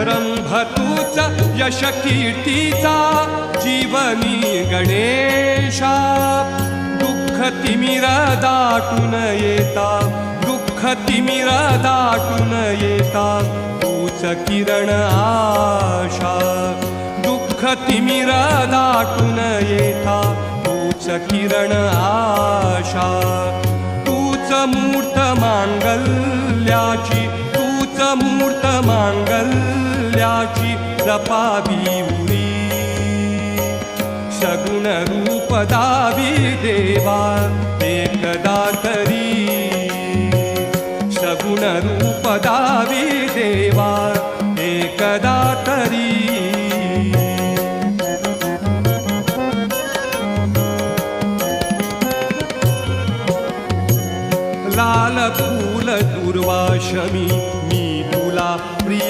रंभतूच यश कीर्तीचा जीवनी गणेशा दुःख तिमिर दाटून येता दुःख तिमिर दाटून येता तूच किरण आशा दुःख तिमिर दाटून येता तूच किरण आशा तूच मूर्त मांगल्याची तूच मूर्त मांगल्याची जपावी उरी सगुण रूप दावी देवा एकदा तरी सगुण रूप दावी देवा